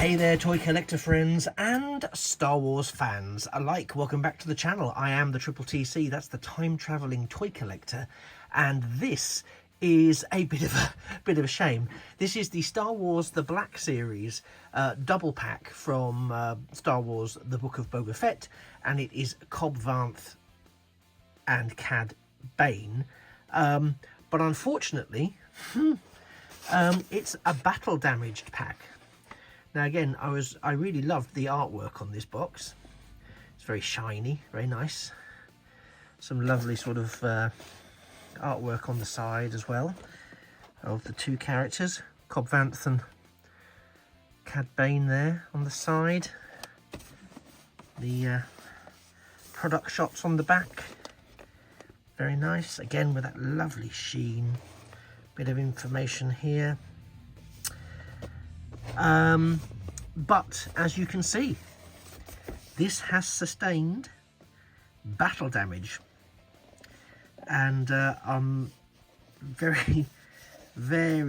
Hey there, toy collector friends and Star Wars fans alike. Welcome back to the channel. I am the Triple TC, that's the time-travelling toy collector, and this is a bit of a shame. This is the Star Wars The Black Series double pack from Star Wars The Book of Boba Fett, and it is Cobb Vanth and Cadd Bane. But unfortunately, it's a battle damaged pack. Now again, I really loved the artwork on this box. It's very shiny, very nice. Some lovely sort of artwork on the side as well of the two characters, Cobb Vanth and Cadd Bane there on the side. The product shots on the back, very nice. Again with that lovely sheen. Bit of information here. But as you can see, this has sustained battle damage, and I'm very sad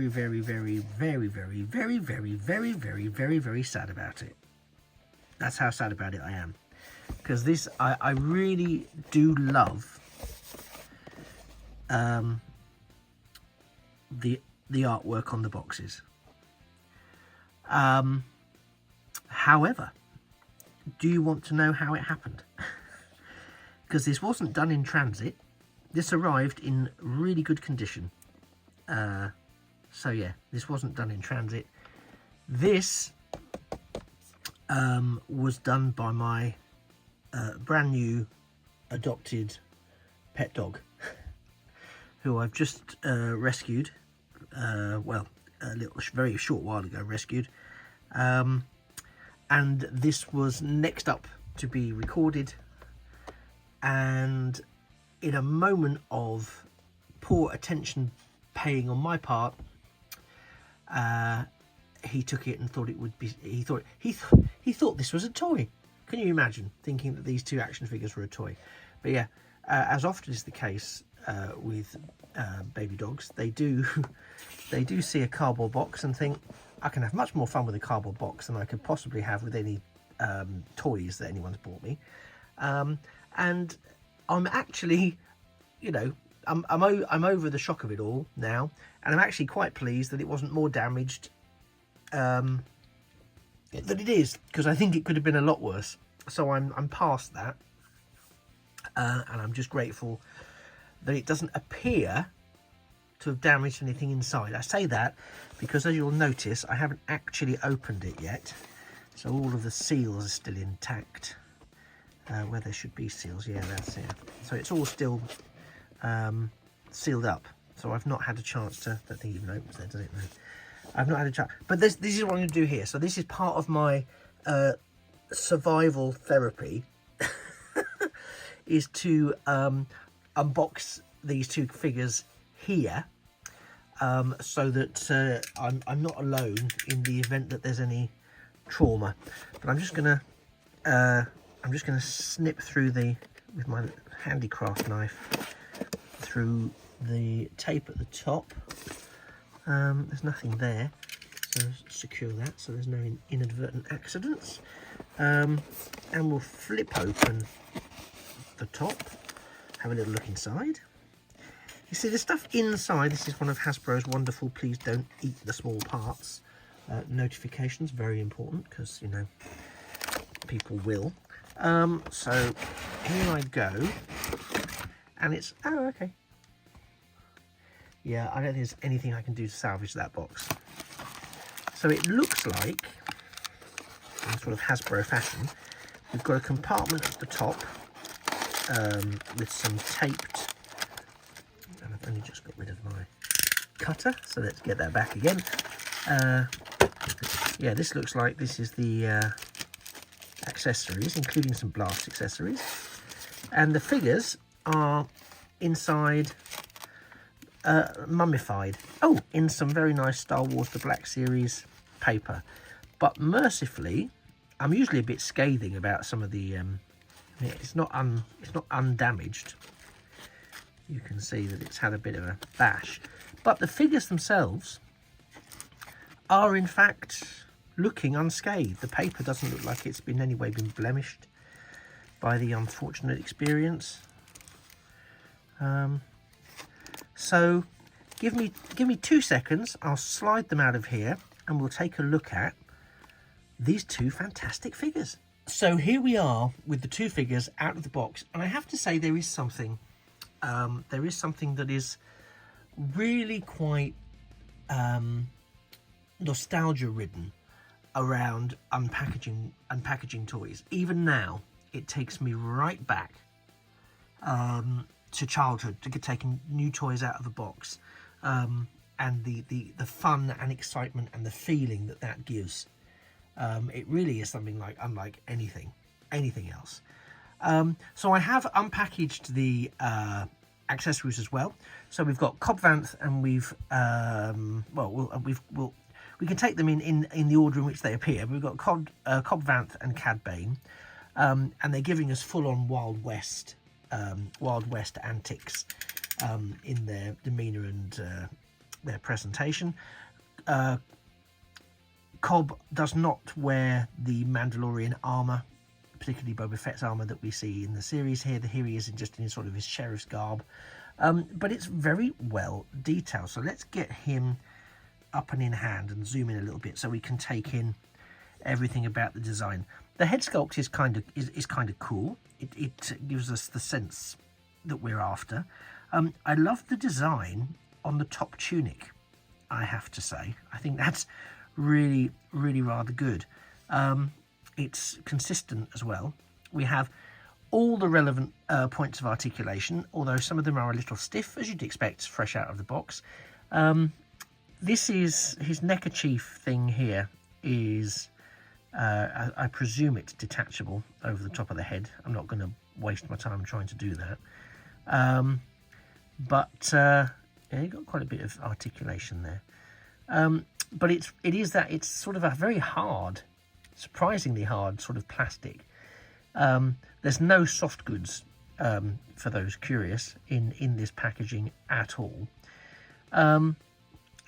about it. That's how sad about it I am, because this I really do love the artwork on the boxes. However, do you want to know how it happened? Because this wasn't done in transit. This arrived in really good condition. So yeah, this wasn't done in transit. This was done by my brand new adopted pet dog, who I've just rescued. Well, very short while ago rescued. And this was next up to be recorded, and in a moment of poor attention paying on my part, he took it and thought it would be, he thought this was a toy. Can you imagine thinking that these two action figures were a toy? But yeah, as often is the case with baby dogs, they do see a cardboard box and think, I can have much more fun with a cardboard box than I could possibly have with any toys that anyone's bought me. And I'm actually, you know, I'm over the shock of it all now, and I'm actually quite pleased that it wasn't more damaged than it is, because I think it could have been a lot worse. So I'm past that, and I'm just grateful that it doesn't appear to have damaged anything inside. I say that because, as you'll notice, I haven't actually opened it yet, so all of the seals are still intact, where there should be seals. Yeah, that's it. So it's all still sealed up, so I've not had a chance to, that thing even opens there, does it? No, I've not had a chance. But this is what I'm going to do here. So this is part of my survival therapy is to unbox these two figures here, so that I'm not alone in the event that there's any trauma. But I'm just gonna snip through with my handicraft knife through the tape at the top. There's nothing there, so secure that so there's no inadvertent accidents. And we'll flip open the top, have a little look inside. You see the stuff inside, this is one of Hasbro's wonderful please don't eat the small parts notifications, very important, because, you know, people will. So here I go, and it's, oh, okay. Yeah, I don't think there's anything I can do to salvage that box. So it looks like, in sort of Hasbro fashion, we've got a compartment at the top with some taped, and I've only just got rid of my cutter, so let's get that back again. Yeah, this looks like this is the accessories, including some blast accessories, and the figures are inside mummified, in some very nice Star Wars The Black Series paper. But mercifully, I'm usually a bit scathing about some of the it's not undamaged. You can see that it's had a bit of a bash, but the figures themselves are in fact looking unscathed. The paper doesn't look like it's in any way been blemished by the unfortunate experience. So give me 2 seconds. I'll slide them out of here and we'll take a look at these two fantastic figures. So here we are with the two figures out of the box, and I have to say there is something that is really quite nostalgia ridden around unpackaging toys. Even now it takes me right back to childhood, to get taking new toys out of the box, and the fun and excitement and the feeling that gives. It really is something like unlike anything else. So I have unpackaged the accessories as well. So we've got Cobb Vanth, and we can take them in the order in which they appear. We've got Cobb Vanth and Cadd Bane, and they're giving us full-on Wild West antics in their demeanour and their presentation. Cobb does not wear the Mandalorian armour, particularly Boba Fett's armour that we see in the series here. Here he is just in sort of his sheriff's garb, but it's very well detailed. So let's get him up and in hand and zoom in a little bit so we can take in everything about the design. The head sculpt is kind of cool. It gives us the sense that we're after. I love the design on the top tunic, I have to say. I think that's really rather good. It's consistent as well. We have all the relevant points of articulation, although some of them are a little stiff, as you'd expect fresh out of the box. This is his neckerchief thing here is I presume it's detachable over the top of the head. I'm not going to waste my time trying to do that, yeah, you've got quite a bit of articulation there. But it's sort of a very hard, surprisingly hard sort of plastic. There's no soft goods, for those curious, in this packaging at all.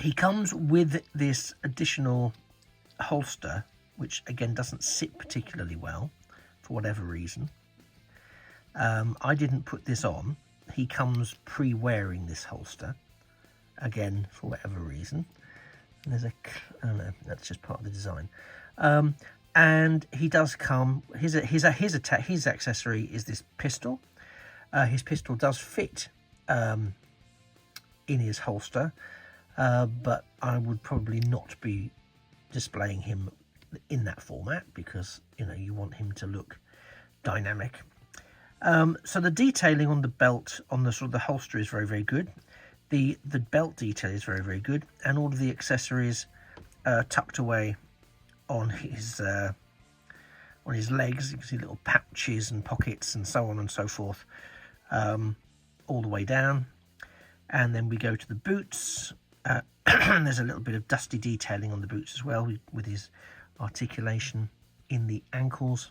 He comes with this additional holster, which again doesn't sit particularly well for whatever reason. I didn't put this on. He comes pre-wearing this holster, again for whatever reason. And there's oh no, that's just part of the design. And he does come. His accessory is this pistol. His pistol does fit in his holster, but I would probably not be displaying him in that format because you want him to look dynamic. So the detailing on the belt, on the sort of the holster, is very good. The belt detail is very good, and all of the accessories tucked away on his legs. You can see little pouches and pockets and so on and so forth, all the way down. And then we go to the boots, and there's a little bit of dusty detailing on the boots as well, with his articulation in the ankles.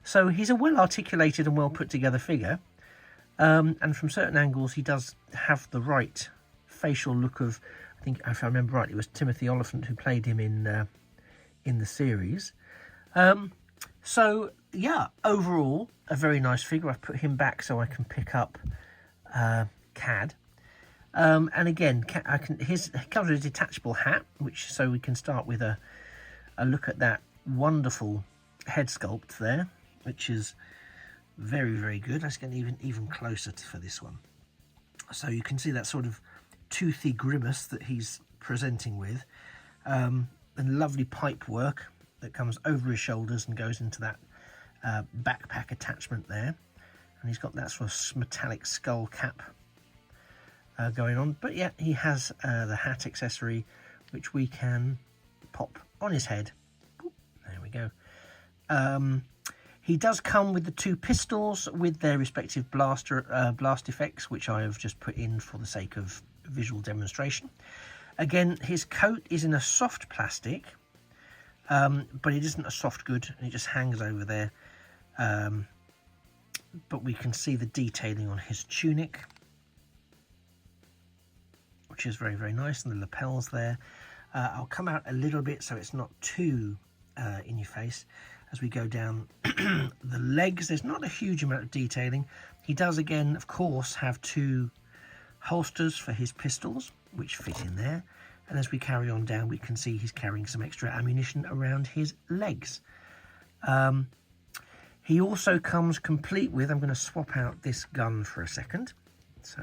So he's a well articulated and well put together figure. And from certain angles, he does have the right facial look of, I think, if I remember right, it was Timothy Oliphant who played him in the series. So yeah, overall, a very nice figure. I've put him back so I can pick up Cadd. And again, he comes with a detachable hat, so we can start with a look at that wonderful head sculpt there, which is very good. Let's get even closer for this one. So you can see that sort of toothy grimace that he's presenting with, and lovely pipe work that comes over his shoulders and goes into that backpack attachment there. And he's got that sort of metallic skull cap going on. But yeah, he has the hat accessory, which we can pop on his head. There we go. He does come with the two pistols with their respective blast effects, which I have just put in for the sake of visual demonstration. Again, his coat is in a soft plastic, but it isn't a soft good, and it just hangs over there. But we can see the detailing on his tunic, which is very nice, and the lapels there. I'll come out a little bit so it's not too in your face. As we go down the legs, there's not a huge amount of detailing. He does again, of course, have 2 holsters for his pistols, which fit in there. And as we carry on down, we can see he's carrying some extra ammunition around his legs. He also comes complete with, I'm going to swap out this gun for a second. So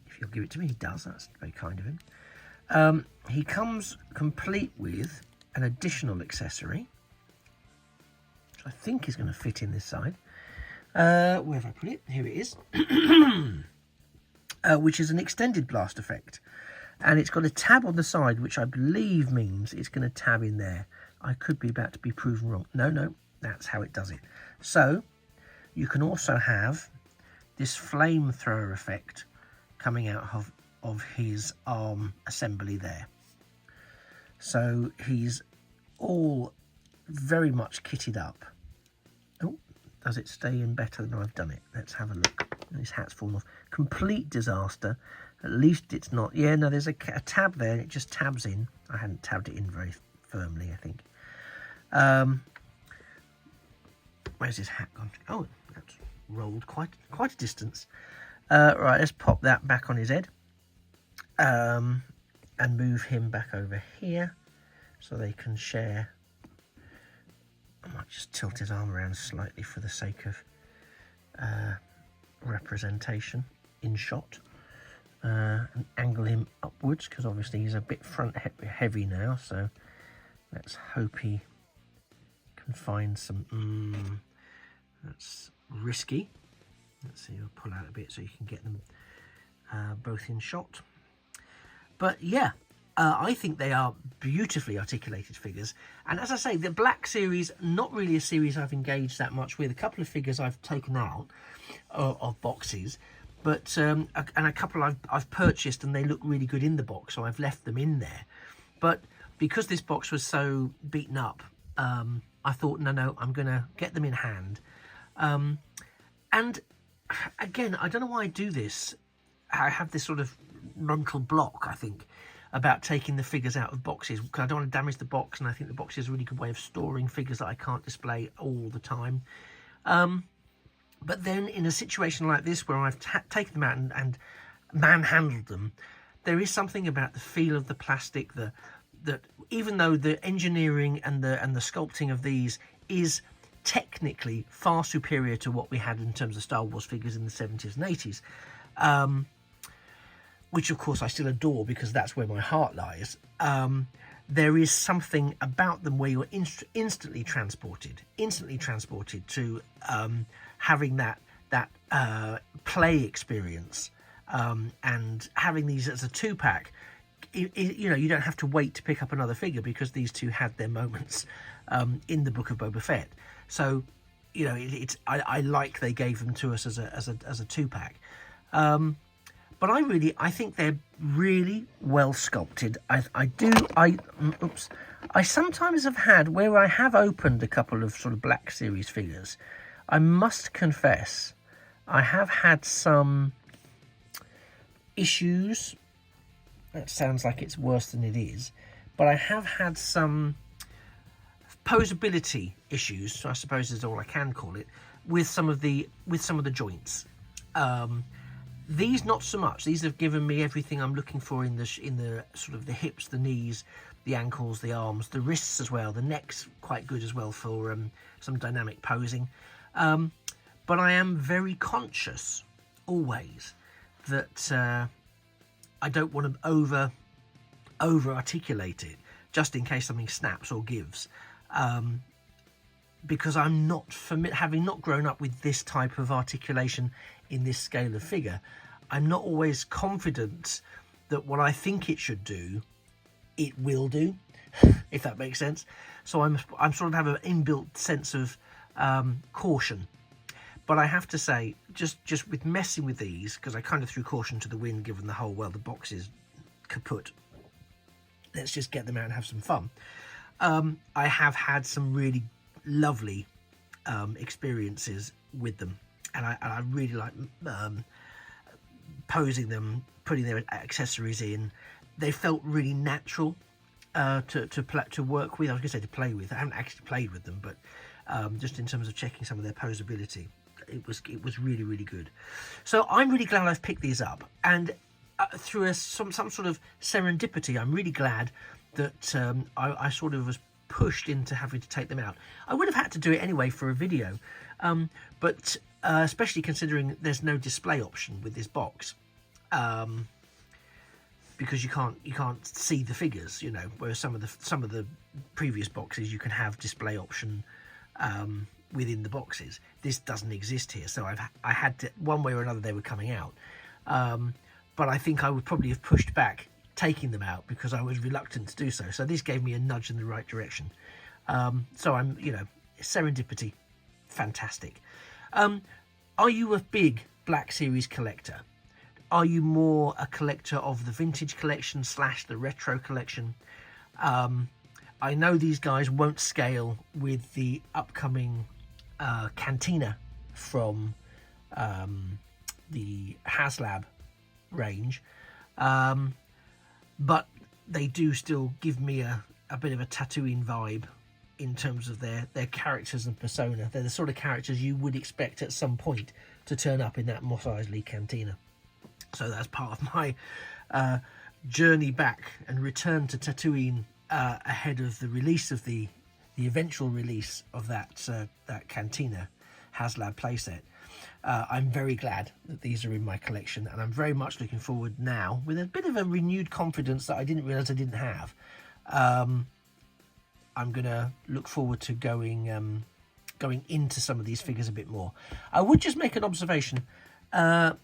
if you'll give it to me, he does. That's very kind of him. He comes complete with an additional accessory, which I think is going to fit in this side. Where have I put it? Here it is. Which is an extended blast effect. And it's got a tab on the side, which I believe means it's going to tab in there. I could be about to be proven wrong. No, that's how it does it. So you can also have this flamethrower effect coming out of his arm assembly there. So he's all very much kitted up. Oh, does it stay in better than I've done it? Let's have a look. His hat's fallen off. Complete disaster. At least it's not. Yeah, no, there's a tab there. It just tabs in. I hadn't tabbed it in very firmly, I think. Where's his hat gone? Oh, that's rolled quite a distance. Right, let's pop that back on his head. And move him back over here so they can share. I might just tilt his arm around slightly for the sake of representation in shot. And angle him upwards, because obviously he's a bit front heavy now, so let's hope he can find some. That's risky. Let's see, we'll pull out a bit so you can get them both in shot. But yeah, I think they are beautifully articulated figures. And as I say, the Black series, not really a series I've engaged that much with. A couple of figures I've taken out of boxes, but and a couple I've purchased and they look really good in the box, so I've left them in there. But because this box was so beaten up, I thought, no, I'm going to get them in hand. And again, I don't know why I do this. I have this sort of mental block, I think, about taking the figures out of boxes, because I don't want to damage the box, and I think the box is a really good way of storing figures that I can't display all the time. But then in a situation like this where I've taken them out and manhandled them, there is something about the feel of the plastic, that even though the engineering and the sculpting of these is technically far superior to what we had in terms of Star Wars figures in the 70s and 80s, which of course I still adore because that's where my heart lies, there is something about them where you're instantly transported to having that play experience, and having these as a 2-pack. You know, you don't have to wait to pick up another figure because these two had their moments in the Book of Boba Fett. So, you know, I like they gave them to us as a 2-pack. But I think they're really well sculpted. I sometimes have had, where I have opened a couple of sort of Black Series figures, I must confess, I have had some issues. That sounds like it's worse than it is, but I have had some posability issues, I suppose is all I can call it, with some of the joints. These not so much. These have given me everything I'm looking for in the sort of the hips, the knees, the ankles, the arms, the wrists as well. The neck's quite good as well for some dynamic posing. But I am very conscious always that I don't want to over articulate it just in case something snaps or gives, because I'm not familiar, having not grown up with this type of articulation in this scale of figure. I'm not always confident that what I think it should do, it will do, if that makes sense. So I'm sort of have an inbuilt sense of caution. But I have to say, just with messing with these, because I kind of threw caution to the wind given the whole, well, the box is kaput, let's just get them out and have some fun. I have had some really lovely experiences with them, and I really like posing them, putting their accessories in, they felt really natural to work with. I was going to say to play with. I haven't actually played with them, but just in terms of checking some of their posability, it was really, really good. So I'm really glad I've picked these up, and through some sort of serendipity, I'm really glad that I sort of was pushed into having to take them out. I would have had to do it anyway for a video, but especially considering there's no display option with this box, because you can't see the figures, you know, whereas some of the previous boxes you can have display option within the boxes. This doesn't exist here, so I had to, one way or another they were coming out, but I think I would probably have pushed back taking them out because I was reluctant to do so. So this gave me a nudge in the right direction. So I'm, you know, serendipity, fantastic. Are you a big Black Series collector? Are you more a collector of the vintage collection / the retro collection? I know these guys won't scale with the upcoming Cantina from the HasLab range, but they do still give me a bit of a Tatooine vibe in terms of their characters and persona. They're the sort of characters you would expect at some point to turn up in that Mos Eisley Cantina. So that's part of my journey back and return to Tatooine ahead of the release of the eventual release of that Cantina HasLab playset. I'm very glad that these are in my collection, and I'm very much looking forward now with a bit of a renewed confidence that I didn't realise I didn't have. I'm gonna look forward to going into some of these figures a bit more. I would just make an observation. Cadd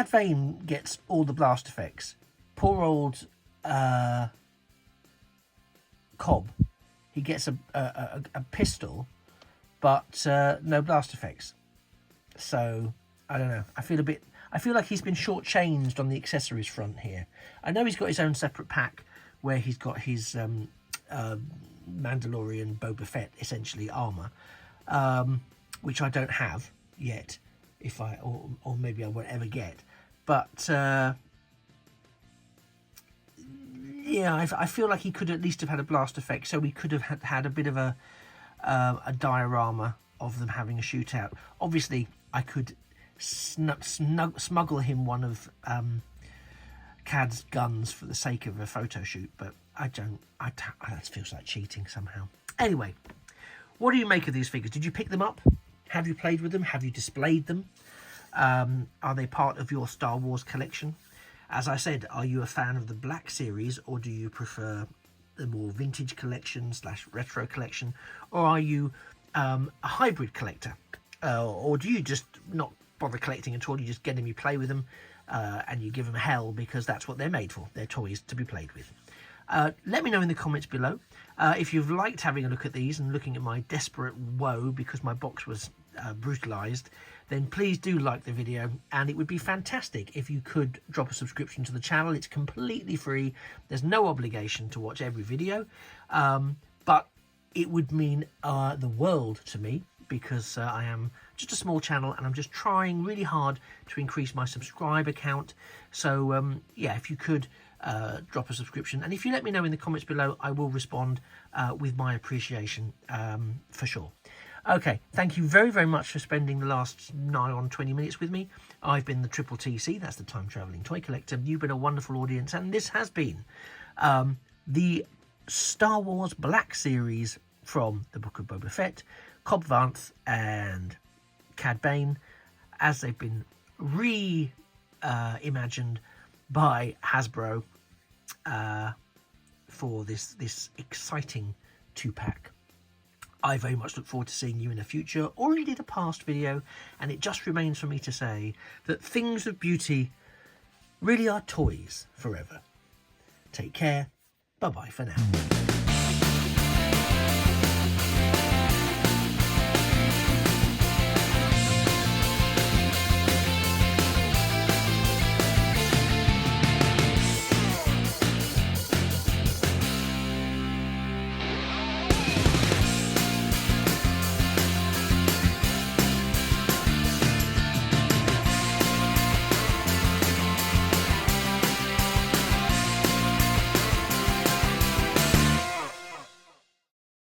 Vane gets all the blast effects. Poor old Cobb, he gets a pistol, but no blast effects. So I don't know. I feel like he's been shortchanged on the accessories front here. I know he's got his own separate pack where he's got his Mandalorian Boba Fett essentially armor, which I don't have yet. Or maybe I won't ever get. But yeah, I feel like he could at least have had a blast effect, so we could have had a bit of a diorama of them having a shootout. Obviously, I could smuggle him one of Cadd's guns for the sake of a photo shoot, but I don't. That feels like cheating somehow. Anyway, what do you make of these figures? Did you pick them up? Have you played with them? Have you displayed them? Are they part of your Star Wars collection? As I said, are you a fan of the Black Series, or do you prefer the more vintage collection / retro collection, or are you a hybrid collector, or do you just not bother collecting at all? You just get them, you play with them, and you give them hell because that's what they're made for. They're toys to be played with. Let me know in the comments below if you've liked having a look at these and looking at my desperate woe because my box was brutalized. Then please do like the video, and it would be fantastic if you could drop a subscription to the channel. It's completely free. There's no obligation to watch every video, but it would mean the world to me, because I am just a small channel and I'm just trying really hard to increase my subscriber count. So yeah, if you could drop a subscription, and if you let me know in the comments below, I will respond with my appreciation for sure. Okay, thank you very, very much for spending the last nigh on 20 minutes with me. I've been the Triple TC, that's the Time Travelling Toy Collector. You've been a wonderful audience, and this has been the Star Wars Black Series from the Book of Boba Fett, Cobb Vanth and Cadd Bane, as they've been reimagined by Hasbro for this exciting 2-pack. I very much look forward to seeing you in a future or indeed a past video, and it just remains for me to say that things of beauty really are toys forever. Take care. Bye-bye for now.